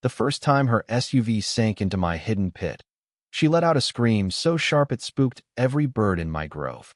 The first time her SUV sank into my hidden pit, she let out a scream so sharp it spooked every bird in my grove.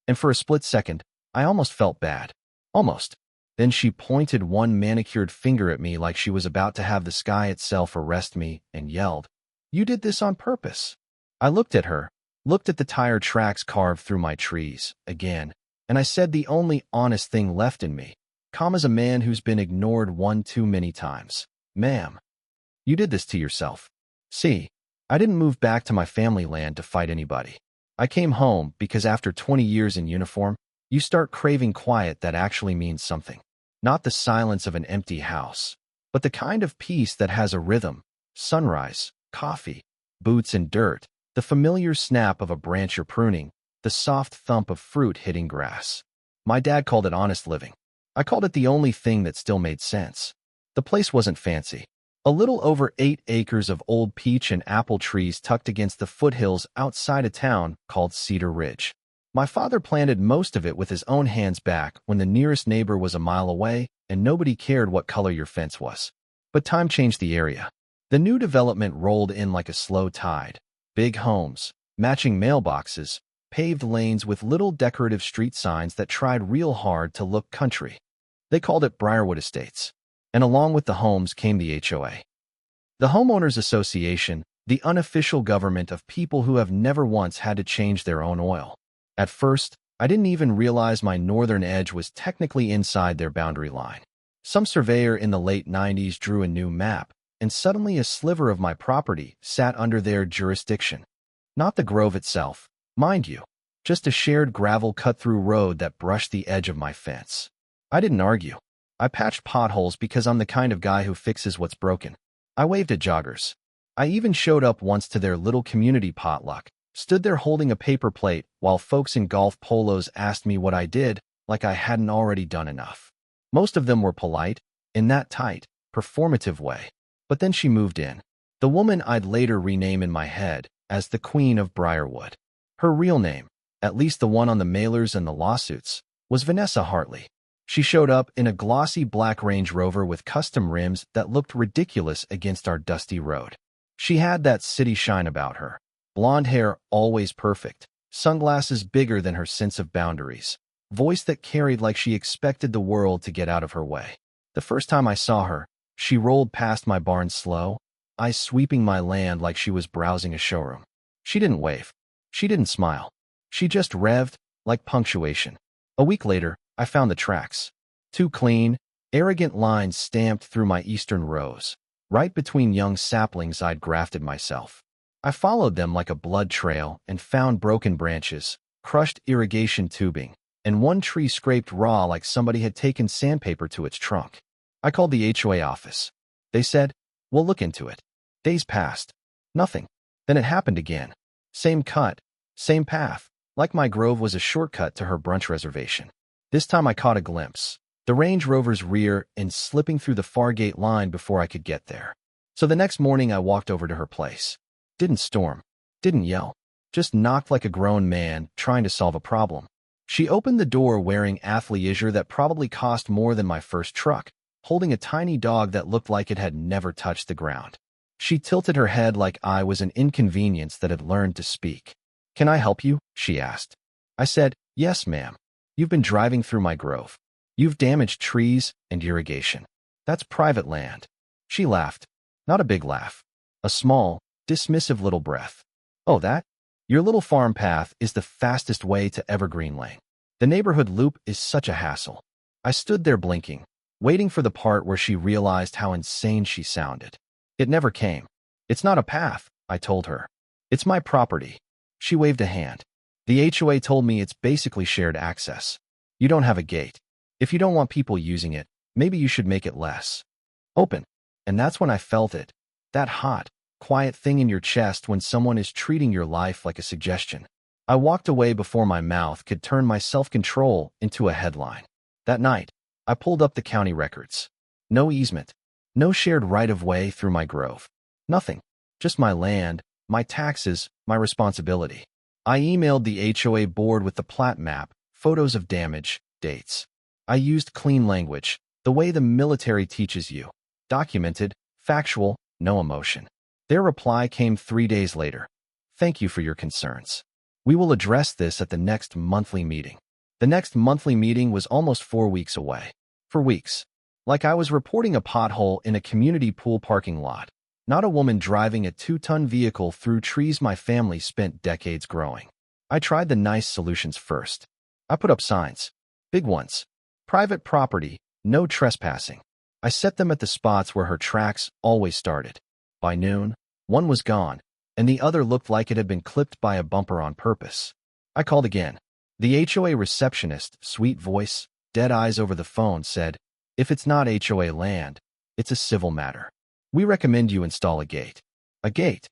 And for a split second, I almost felt bad. Almost. Then she pointed one manicured finger at me like she was about to have the sky itself arrest me, and yelled, "You did this on purpose." I looked at her, looked at the tire tracks carved through my trees, again, and I said the only honest thing left in me, calm as a man who's been ignored one too many times. "Ma'am, you did this to yourself. See, I didn't move back to my family land to fight anybody. I came home because after 20 years in uniform, you start craving quiet that actually means something. Not the silence of an empty house, but the kind of peace that has a rhythm, sunrise, coffee, boots and dirt, the familiar snap of a branch you're pruning, the soft thump of fruit hitting grass. My dad called it honest living. I called it the only thing that still made sense. The place wasn't fancy. A little over 8 acres of old peach and apple trees tucked against the foothills outside a town called Cedar Ridge. My father planted most of it with his own hands back when the nearest neighbor was a mile away and nobody cared what color your fence was. But time changed the area. The new development rolled in like a slow tide. Big homes, matching mailboxes, paved lanes with little decorative street signs that tried real hard to look country. They called it Briarwood Estates. And along with the homes came the HOA. The Homeowners Association, the unofficial government of people who have never once had to change their own oil. At first, I didn't even realize my northern edge was technically inside their boundary line. Some surveyor in the late 90s drew a new map, and suddenly a sliver of my property sat under their jurisdiction. Not the grove itself, mind you, just a shared gravel cut-through road that brushed the edge of my fence. I didn't argue. I patched potholes because I'm the kind of guy who fixes what's broken. I waved at joggers. I even showed up once to their little community potluck, stood there holding a paper plate while folks in golf polos asked me what I did, like I hadn't already done enough. Most of them were polite, in that tight, performative way. But then she moved in. The woman I'd later rename in my head as the Queen of Briarwood. Her real name, at least the one on the mailers and the lawsuits, was Vanessa Hartley. She showed up in a glossy black Range Rover with custom rims that looked ridiculous against our dusty road. She had that city shine about her. Blonde hair always perfect, sunglasses bigger than her sense of boundaries, voice that carried like she expected the world to get out of her way. The first time I saw her, she rolled past my barn slow, eyes sweeping my land like she was browsing a showroom. She didn't wave. She didn't smile. She just revved, like punctuation. A week later, I found the tracks. 2 clean, arrogant lines stamped through my eastern rows, right between young saplings I'd grafted myself. I followed them like a blood trail and found broken branches, crushed irrigation tubing, and one tree scraped raw like somebody had taken sandpaper to its trunk. I called the HOA office. They said, "We'll look into it." Days passed. Nothing. Then it happened again. Same cut, same path, like my grove was a shortcut to her brunch reservation. This time I caught a glimpse, the Range Rover's rear and slipping through the far gate line before I could get there. So the next morning I walked over to her place. Didn't storm, didn't yell, just knocked like a grown man trying to solve a problem. She opened the door wearing athleisure that probably cost more than my first truck, holding a tiny dog that looked like it had never touched the ground. She tilted her head like I was an inconvenience that had learned to speak. "Can I help you?" she asked. I said, "Yes, ma'am. You've been driving through my grove. You've damaged trees and irrigation. That's private land." She laughed. Not a big laugh. A small, dismissive little breath. "Oh, that? Your little farm path is the fastest way to Evergreen Lane. The neighborhood loop is such a hassle." I stood there blinking, waiting for the part where she realized how insane she sounded. It never came. "It's not a path," I told her. "It's my property." She waved a hand. "The HOA told me it's basically shared access. You don't have a gate. If you don't want people using it, maybe you should make it less open." And that's when I felt it. That hot, quiet thing in your chest when someone is treating your life like a suggestion. I walked away before my mouth could turn my self-control into a headline. That night, I pulled up the county records. No easement. No shared right-of-way through my grove. Nothing. Just my land, my taxes, my responsibility. I emailed the HOA board with the plat map, photos of damage, dates. I used clean language, the way the military teaches you. Documented, factual, no emotion. Their reply came 3 days later. Thank you for your concerns. We will address this at the next monthly meeting. The next monthly meeting was almost 4 weeks away. For weeks. Like I was reporting a pothole in a community pool parking lot, not a woman driving a 2-ton vehicle through trees my family spent decades growing. I tried the nice solutions first. I put up signs. Big ones. Private property, no trespassing. I set them at the spots where her tracks always started. By noon, one was gone, and the other looked like it had been clipped by a bumper on purpose. I called again. The HOA receptionist, sweet voice, dead eyes over the phone, said, "If it's not HOA land, it's a civil matter. We recommend you install a gate." A gate?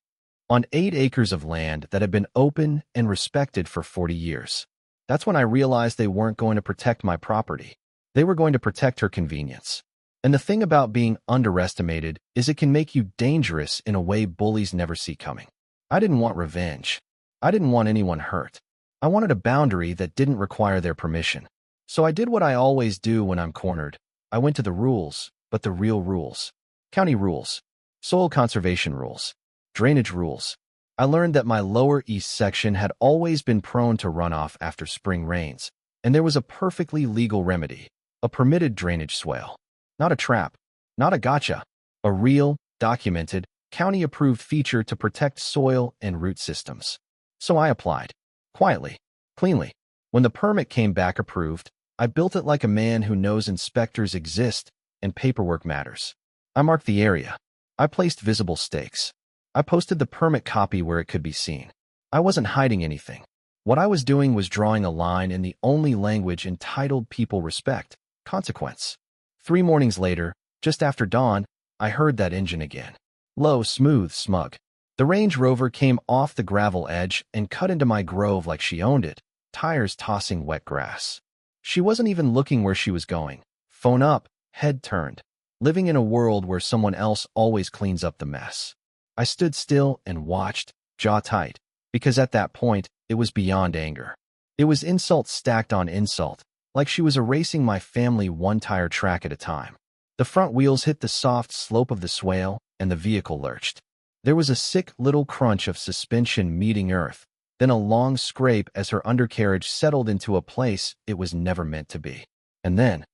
On 8 acres of land that had been open and respected for 40 years. That's when I realized they weren't going to protect my property. They were going to protect her convenience. And the thing about being underestimated is it can make you dangerous in a way bullies never see coming. I didn't want revenge. I didn't want anyone hurt. I wanted a boundary that didn't require their permission. So I did what I always do when I'm cornered. I went to the rules, but the real rules. County rules. Soil conservation rules. Drainage rules. I learned that my lower east section had always been prone to runoff after spring rains, and there was a perfectly legal remedy, a permitted drainage swale. Not a trap, not a gotcha, a real, documented, county-approved feature to protect soil and root systems. So I applied. Quietly, cleanly. When the permit came back approved, I built it like a man who knows inspectors exist and paperwork matters. I marked the area. I placed visible stakes. I posted the permit copy where it could be seen. I wasn't hiding anything. What I was doing was drawing a line in the only language entitled people respect: consequence. 3 mornings later, just after dawn, I heard that engine again. Low, smooth, smug. The Range Rover came off the gravel edge and cut into my grove like she owned it, tires tossing wet grass. She wasn't even looking where she was going. Phone up, head turned, living in a world where someone else always cleans up the mess. I stood still and watched, jaw tight, because at that point, it was beyond anger. It was insult stacked on insult, like she was erasing my family one tire track at a time. The front wheels hit the soft slope of the swale, and the vehicle lurched. There was a sick little crunch of suspension meeting earth, then a long scrape as her undercarriage settled into a place it was never meant to be. And then,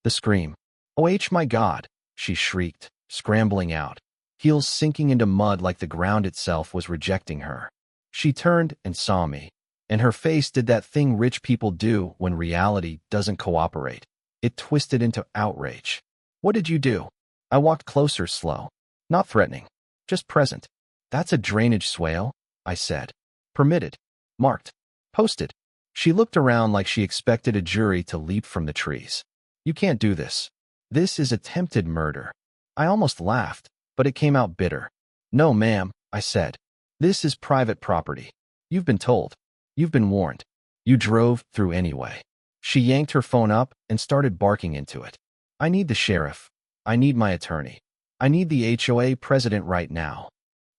the scream. "Oh, my God," she shrieked, scrambling out, heels sinking into mud like the ground itself was rejecting her. She turned and saw me, and her face did that thing rich people do when reality doesn't cooperate. It twisted into outrage. "What did you do?" I walked closer, slow, not threatening, just present. "That's a drainage swale," I said. "Permitted. Marked. Posted." She looked around like she expected a jury to leap from the trees. "You can't do this. This is attempted murder." I almost laughed, but it came out bitter. "No, ma'am," I said. "This is private property. You've been told. You've been warned. You drove through anyway." She yanked her phone up and started barking into it. "I need the sheriff. I need my attorney. I need the HOA president right now."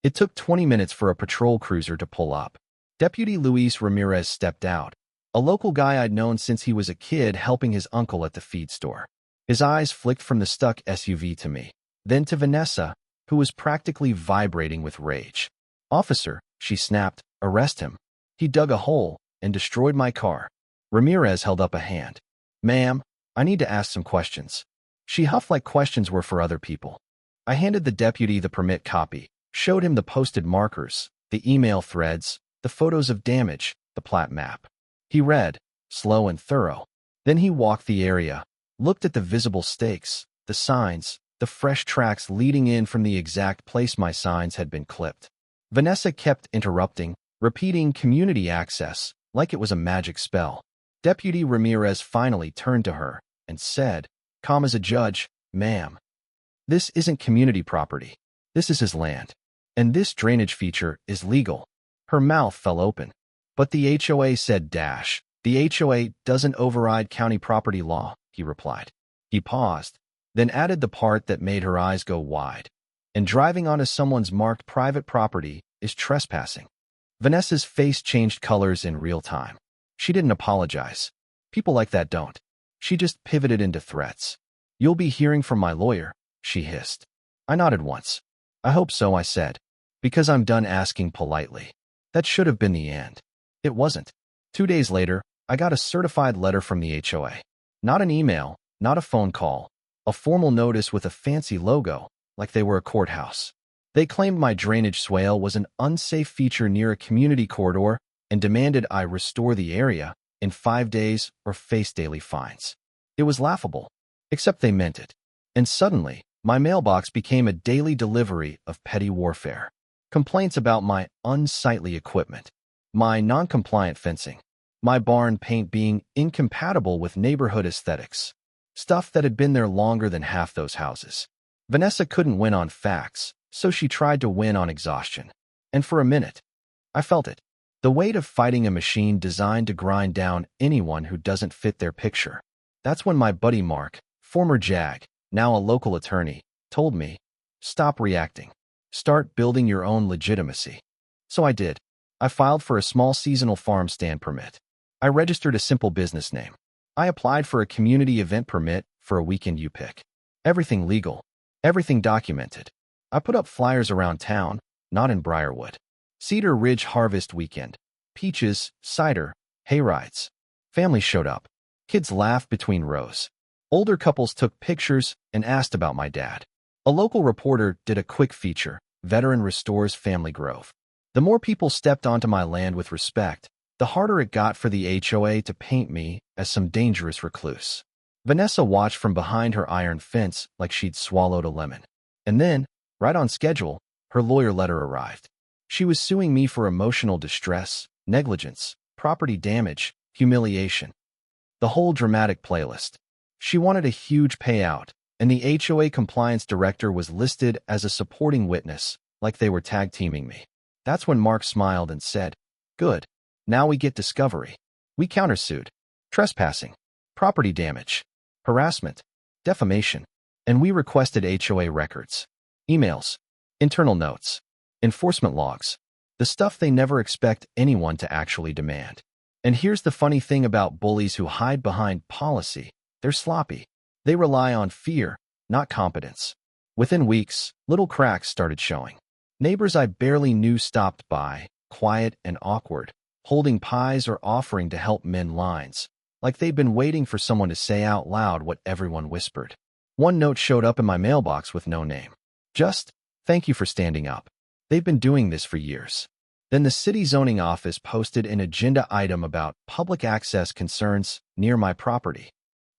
It took 20 minutes for a patrol cruiser to pull up. Deputy Luis Ramirez stepped out, a local guy I'd known since he was a kid helping his uncle at the feed store. His eyes flicked from the stuck SUV to me, then to Vanessa, who was practically vibrating with rage. "Officer," she snapped, "arrest him. He dug a hole and destroyed my car." Ramirez held up a hand. "Ma'am, I need to ask some questions." She huffed like questions were for other people. I handed the deputy the permit copy, showed him the posted markers, the email threads, the photos of damage, the plat map. He read, slow and thorough. Then he walked the area, looked at the visible stakes, the signs, the fresh tracks leading in from the exact place my signs had been clipped. Vanessa kept interrupting, repeating community access, like it was a magic spell. Deputy Ramirez finally turned to her and said, calm as a judge, "Ma'am, this isn't community property. This is his land. And this drainage feature is legal." Her mouth fell open. "But the HOA said dash. The HOA doesn't override county property law," he replied. He paused, then added the part that made her eyes go wide. "And driving onto someone's marked private property is trespassing." Vanessa's face changed colors in real time. She didn't apologize. People like that don't. She just pivoted into threats. "You'll be hearing from my lawyer," she hissed. I nodded once. I hope so, I said, because I'm done asking politely. That should have been the end. It wasn't. 2 days later, I got a certified letter from the HOA. Not an email, not a phone call, a formal notice with a fancy logo, like they were a courthouse. They claimed my drainage swale was an unsafe feature near a community corridor and demanded I restore the area in 5 days or face daily fines. It was laughable, except they meant it. And suddenly, my mailbox became a daily delivery of petty warfare. Complaints about my unsightly equipment, my non-compliant fencing, my barn paint being incompatible with neighborhood aesthetics, stuff that had been there longer than half those houses. Vanessa couldn't win on facts, so she tried to win on exhaustion. And for a minute, I felt it. The weight of fighting a machine designed to grind down anyone who doesn't fit their picture. That's when my buddy Mark, former JAG, now a local attorney, told me, stop reacting. Start building your own legitimacy. So I did. I filed for a small seasonal farm stand permit. I registered a simple business name. I applied for a community event permit for a weekend U-Pick. Everything legal. Everything documented. I put up flyers around town, not in Briarwood. Cedar Ridge Harvest Weekend. Peaches, cider, hay rides. Families showed up. Kids laughed between rows. Older couples took pictures and asked about my dad. A local reporter did a quick feature, Veteran Restores Family Grove. The more people stepped onto my land with respect, the harder it got for the HOA to paint me as some dangerous recluse. Vanessa watched from behind her iron fence like she'd swallowed a lemon. And then, right on schedule, her lawyer letter arrived. She was suing me for emotional distress, negligence, property damage, humiliation. The whole dramatic playlist. She wanted a huge payout, and the HOA compliance director was listed as a supporting witness, like they were tag-teaming me. That's when Mark smiled and said, "Good. Now we get discovery." We countersued. Trespassing, property damage, harassment, defamation, and we requested HOA records, emails, internal notes, enforcement logs, the stuff they never expect anyone to actually demand. And here's the funny thing about bullies who hide behind policy. They're sloppy. They rely on fear, not competence. Within weeks, little cracks started showing. Neighbors I barely knew stopped by, quiet and awkward, holding pies or offering to help mend lines, like they'd been waiting for someone to say out loud what everyone whispered. One note showed up in my mailbox with no name. Just, "Thank you for standing up." They've been doing this for years. Then the city zoning office posted an agenda item about public access concerns near my property.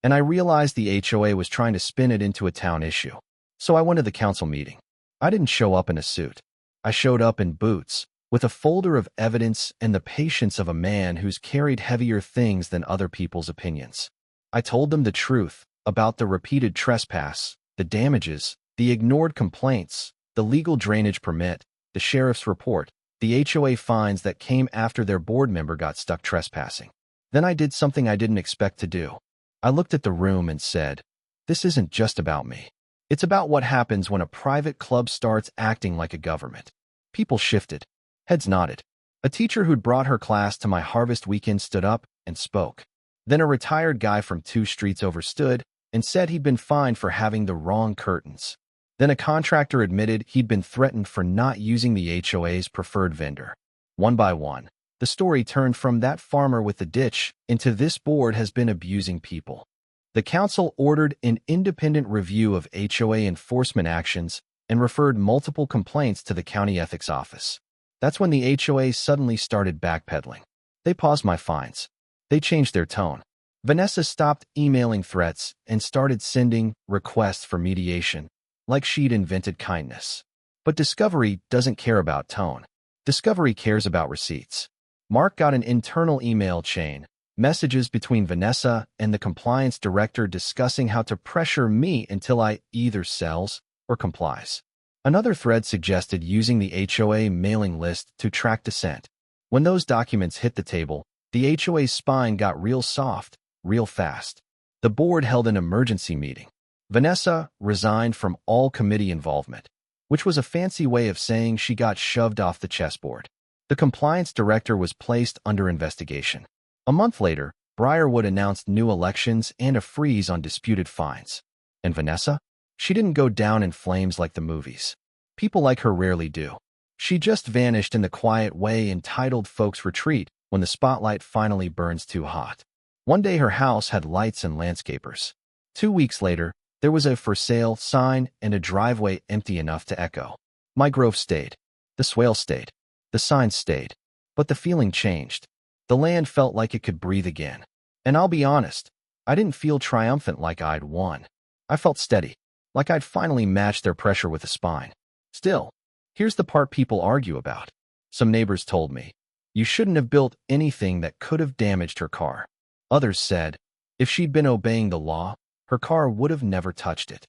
And I realized the HOA was trying to spin it into a town issue. So I went to the council meeting. I didn't show up in a suit. I showed up in boots, with a folder of evidence and the patience of a man who's carried heavier things than other people's opinions. I told them the truth about the repeated trespass, the damages, the ignored complaints, the legal drainage permit, the sheriff's report, the HOA fines that came after their board member got stuck trespassing. Then I did something I didn't expect to do. I looked at the room and said, "This isn't just about me. It's about what happens when a private club starts acting like a government." People shifted. Heads nodded. A teacher who'd brought her class to my harvest weekend stood up and spoke. Then a retired guy from 2 streets over stood and said he'd been fined for having the wrong curtains. Then a contractor admitted he'd been threatened for not using the HOA's preferred vendor. One by one, the story turned from that farmer with the ditch into this board has been abusing people. The council ordered an independent review of HOA enforcement actions and referred multiple complaints to the county ethics office. That's when the HOA suddenly started backpedaling. They paused my fines. They changed their tone. Vanessa stopped emailing threats and started sending requests for mediation, like she'd invented kindness. But Discovery doesn't care about tone. Discovery cares about receipts. Mark got an internal email chain, messages between Vanessa and the compliance director discussing how to pressure me until I either sells or complies. Another thread suggested using the HOA mailing list to track dissent. When those documents hit the table, the HOA's spine got real soft, real fast. The board held an emergency meeting. Vanessa resigned from all committee involvement, which was a fancy way of saying she got shoved off the chessboard. The compliance director was placed under investigation. A month later, Briarwood announced new elections and a freeze on disputed fines. And Vanessa? She didn't go down in flames like the movies. People like her rarely do. She just vanished in the quiet way entitled folks retreat when the spotlight finally burns too hot. One day her house had lights and landscapers. 2 weeks later, there was a for sale sign and a driveway empty enough to echo. My grove stayed. The swale stayed. The sign stayed. But the feeling changed. The land felt like it could breathe again. And I'll be honest, I didn't feel triumphant like I'd won. I felt steady, like I'd finally matched their pressure with a spine. Still, here's the part people argue about. Some neighbors told me, you shouldn't have built anything that could have damaged her car. Others said, if she'd been obeying the law, her car would have never touched it.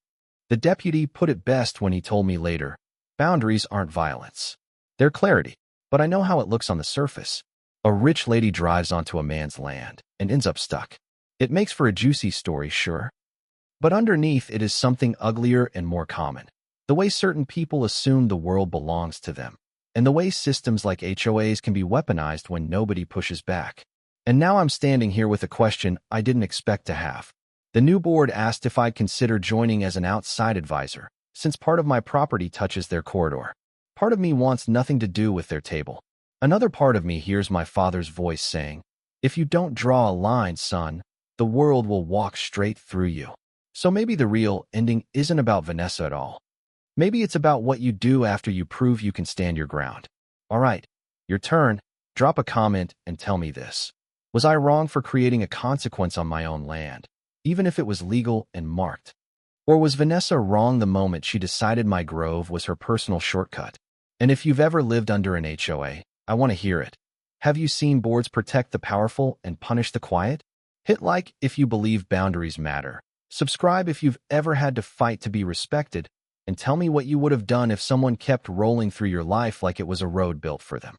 The deputy put it best when he told me later, boundaries aren't violence. They're clarity, but I know how it looks on the surface. A rich lady drives onto a man's land and ends up stuck. It makes for a juicy story, sure. But underneath it is something uglier and more common. The way certain people assume the world belongs to them, and the way systems like HOAs can be weaponized when nobody pushes back. And now I'm standing here with a question I didn't expect to have. The new board asked if I'd consider joining as an outside advisor, since part of my property touches their corridor. Part of me wants nothing to do with their table. Another part of me hears my father's voice saying, if you don't draw a line, son, the world will walk straight through you. So maybe the real ending isn't about Vanessa at all. Maybe it's about what you do after you prove you can stand your ground. All right, your turn. Drop a comment and tell me this. Was I wrong for creating a consequence on my own land, even if it was legal and marked? Or was Vanessa wrong the moment she decided my grove was her personal shortcut? And if you've ever lived under an HOA, I want to hear it. Have you seen boards protect the powerful and punish the quiet? Hit like if you believe boundaries matter. Subscribe if you've ever had to fight to be respected, and tell me what you would have done if someone kept rolling through your life like it was a road built for them.